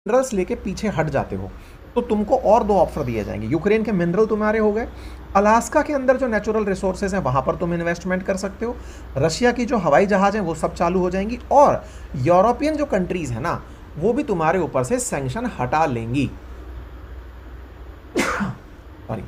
Minerals लेके पीछे हट जाते हो तो तुमको और दो ऑफर दिए जाएंगे। यूक्रेन के मिनरल तुम्हारे हो गए, अलास्का के अंदर जो नेचुरल रिसोर्सेज हैं वहां पर तुम इन्वेस्टमेंट कर सकते हो, रशिया की जो हवाई जहाज हैं वो सब चालू हो जाएंगी, और यूरोपियन जो कंट्रीज है ना वो भी तुम्हारे ऊपर से सैंक्शन हटा लेंगी। सॉरी,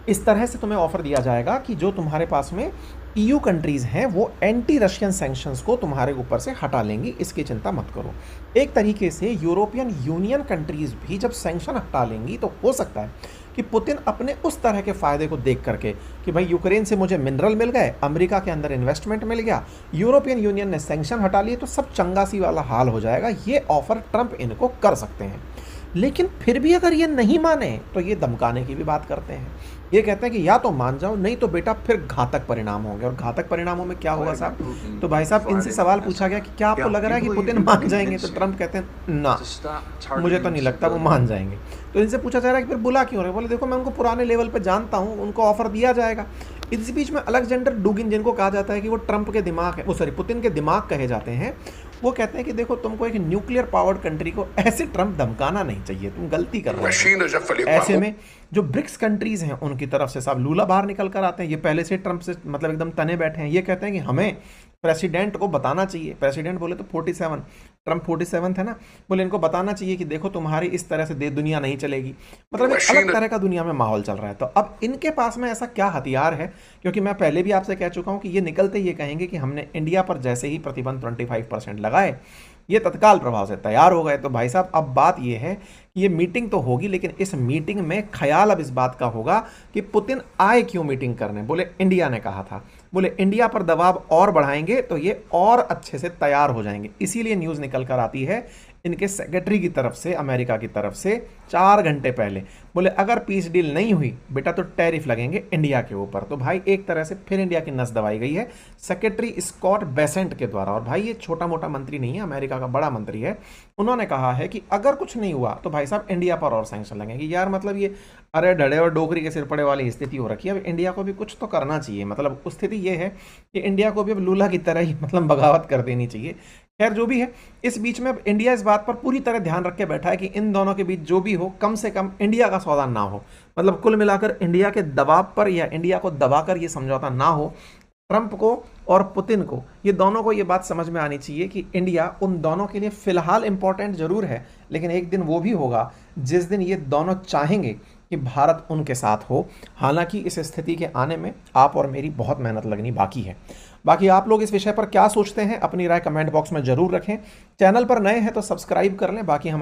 इस तरह से तुम्हें ऑफर दिया जाएगा कि जो तुम्हारे पास में ईयू कंट्रीज हैं वो एंटी रशियन सैंक्शंस को तुम्हारे ऊपर से हटा लेंगी, इसकी चिंता मत करो। एक तरीके से यूरोपियन यूनियन कंट्रीज भी जब सैंक्शन हटा लेंगी तो हो सकता है कि पुतिन अपने उस तरह के फायदे को देख करके कि भाई यूक्रेन से मुझे मिनरल मिल गए, अमेरिका के अंदर इन्वेस्टमेंट मिल गया, यूरोपियन यूनियन ने सैंक्शन हटा लिए, तो सब चंगासी वाला हाल हो जाएगा। ये ऑफर ट्रंप इनको कर सकते हैं। लेकिन फिर भी अगर ये नहीं माने तो ये धमकाने की भी बात करते हैं। ये कहते हैं कि या तो मान जाओ, नहीं तो बेटा फिर घातक परिणाम होंगे। और घातक परिणामों में क्या होगा साहब? तो भाई साहब इनसे सवाल पूछा गया कि क्या आपको लग रहा है कि पुतिन मान जाएंगे? तो ट्रंप कहते हैं ना, मुझे तो नहीं लगता वो मान जाएंगे। तो इनसे पूछा जा रहा है कि फिर बुला क्यों रहे? बोले देखो मैं उनको पुराने लेवल पे जानता हूँ, उनको ऑफर दिया जाएगा। इस बीच में अलेक्जेंडर डुगिन, जिनको कहा जाता है कि वो ट्रंप के दिमाग है, वो सॉरी पुतिन के दिमाग कहे जाते हैं, वो कहते हैं कि देखो तुमको एक न्यूक्लियर पावर्ड कंट्री को ऐसे ट्रंप धमकाना नहीं चाहिए, तुम गलती कर रहे हो। ऐसे में जो ब्रिक्स कंट्रीज हैं उनकी तरफ से साहब लूला बाहर निकल कर आते हैं। ये पहले से ट्रंप से मतलब एकदम तने बैठे हैं। ये कहते हैं कि हमें प्रेसिडेंट को बताना चाहिए, प्रेसिडेंट बोले तो 47, ट्रंप 47 थे ना, बोले इनको बताना चाहिए कि देखो तुम्हारी इस तरह से दुनिया नहीं चलेगी। मतलब एक अलग तरह का दुनिया में माहौल चल रहा है। तो अब इनके पास में ऐसा क्या हथियार है? क्योंकि मैं पहले भी आपसे कह चुका हूं कि ये निकलते ये कहेंगे कि हमने इंडिया पर जैसे ही प्रतिबंध 25% लगाए, ये तत्काल प्रभाव से तैयार हो गए। तो भाई साहब अब बात ये है कि ये मीटिंग तो होगी, लेकिन इस मीटिंग में ख्याल अब इस बात का होगा कि पुतिन आए क्यों मीटिंग करने। बोले इंडिया ने कहा था, बोले इंडिया पर दबाव और बढ़ाएंगे तो ये और अच्छे से तैयार हो जाएंगे। इसीलिए न्यूज़ निकल कर आती है इनके सेक्रेटरी की तरफ से, अमेरिका की तरफ से 4 घंटे पहले, बोले अगर पीस डील नहीं हुई बेटा तो टैरिफ लगेंगे इंडिया के ऊपर। तो भाई एक तरह से फिर इंडिया की नस दबाई गई है सेक्रेटरी स्कॉट बेसेंट के द्वारा। और भाई ये छोटा मोटा मंत्री नहीं है, अमेरिका का बड़ा मंत्री है। उन्होंने कहा है कि अगर कुछ नहीं हुआ तो भाई साहब इंडिया पर और सैंक्शन लगेंगे। यार मतलब ये अरे ढड़े और डोकरी के सिर पड़े वाली स्थिति हो रखी है। अब इंडिया को भी कुछ तो करना चाहिए। मतलब उस स्थिति ये है कि इंडिया को भी अब लूला की तरह ही मतलब बगावत कर देनी चाहिए। खैर जो भी है, इस बीच में अब इंडिया इस बात पर पूरी तरह ध्यान रख के बैठा है कि इन दोनों के बीच जो भी हो कम से कम इंडिया का सौदा ना हो। मतलब कुल मिलाकर इंडिया के दबाव पर या इंडिया को दबाकर ये समझौता ना हो। ट्रंप को और पुतिन को, ये दोनों को ये बात समझ में आनी चाहिए कि इंडिया उन दोनों के लिए फिलहाल इंपॉर्टेंट जरूर है, लेकिन एक दिन वो भी होगा जिस दिन ये दोनों चाहेंगे कि भारत उनके साथ हो। हालांकि इस स्थिति के आने में आप और मेरी बहुत मेहनत लगनी बाकी है। बाकी आप लोग इस विषय पर क्या सोचते हैं, अपनी राय कमेंट बॉक्स में जरूर रखें। चैनल पर नए हैं तो सब्सक्राइब कर लें। बाकी हम